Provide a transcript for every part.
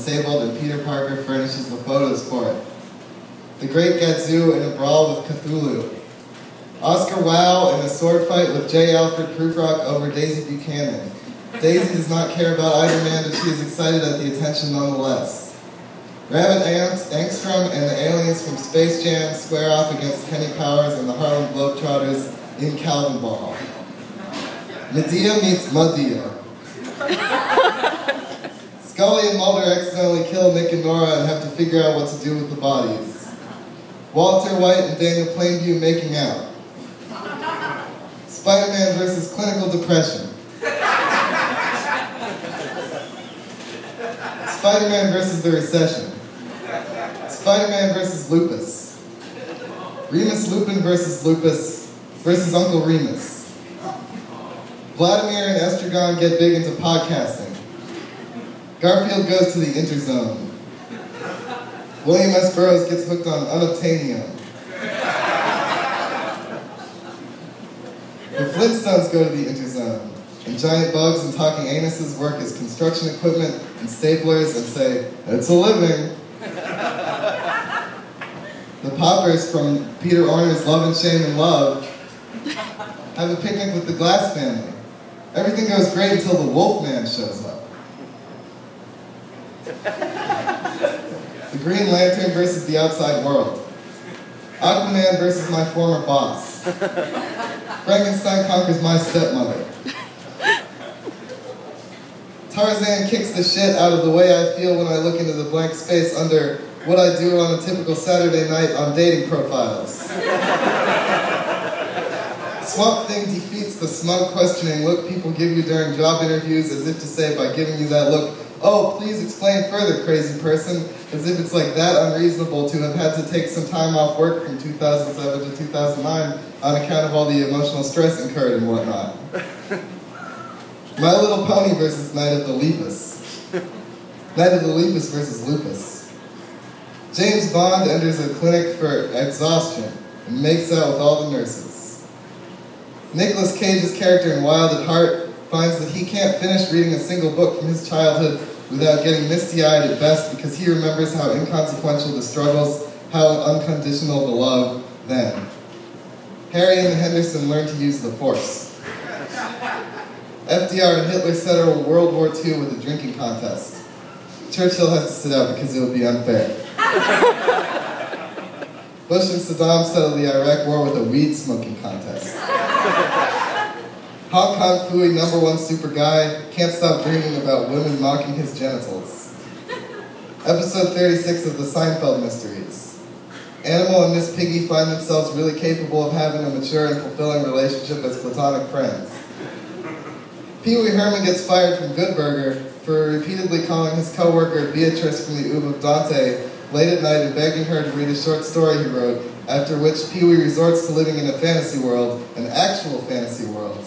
disabled, and Peter Parker furnishes the photos for it. The Great Gadzoo in a brawl with Cthulhu. Oscar Wilde in a sword fight with J. Alfred Prufrock over Daisy Buchanan. Daisy does not care about either man, but she is excited at the attention nonetheless. Rabbit Angstrom and the aliens from Space Jam square off against Kenny Powers and the Harlem Globetrotters in Calvin Ball. Medea meets Madea. Scully and Mulder accidentally kill Nick and Nora and have to figure out what to do with the bodies. Walter White and Daniel Plainview making out. Spider-Man versus clinical depression. Spider-Man versus the recession. Spider-Man versus lupus. Remus Lupin versus lupus versus Uncle Remus. Vladimir and Estragon get big into podcasting. Garfield goes to the Interzone. William S. Burroughs gets hooked on unobtainium. The Flintstones go to the Interzone, and giant bugs and talking anuses work as construction equipment and staplers and say, "It's a living." The Poppers from Peter Orner's Love and Shame and Love have a picnic with the Glass family. Everything goes great until the Wolfman shows up. The Green Lantern versus the outside world. Aquaman versus my former boss. Frankenstein conquers my stepmother. Tarzan kicks the shit out of the way I feel when I look into the blank space under what I do on a typical Saturday night on dating profiles. Swamp Thing defeats the smug questioning look people give you during job interviews, as if to say by giving you that look, "Oh, please explain further, crazy person," as if it's like that unreasonable to have had to take some time off work from 2007 to 2009 on account of all the emotional stress incurred and whatnot. My Little Pony versus Night of the Lepus. Night of the Lepus versus lupus. James Bond enters a clinic for exhaustion and makes out with all the nurses. Nicolas Cage's character in Wild at Heart finds that he can't finish reading a single book from his childhood without getting misty-eyed at best because he remembers how inconsequential the struggles, how unconditional the love then. Harry and Henderson learn to use the Force. FDR and Hitler settle World War II with a drinking contest. Churchill has to sit out because it would be unfair. Bush and Saddam settle the Iraq War with a weed smoking contest. Hong Kong Phooey #1 super guy can't stop dreaming about women mocking his genitals. Episode 36 of the Seinfeld Mysteries. Animal and Miss Piggy find themselves really capable of having a mature and fulfilling relationship as platonic friends. Pee Wee Herman gets fired from Good Burger for repeatedly calling his co-worker Beatrice from the Oom of Dante late at night and begging her to read a short story he wrote, after which Pee Wee resorts to living in a fantasy world, an actual fantasy world,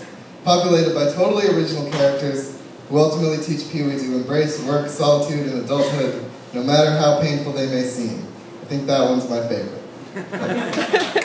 populated by totally original characters who ultimately teach Pee Wee to embrace work, solitude, and adulthood, no matter how painful they may seem. I think that one's my favorite.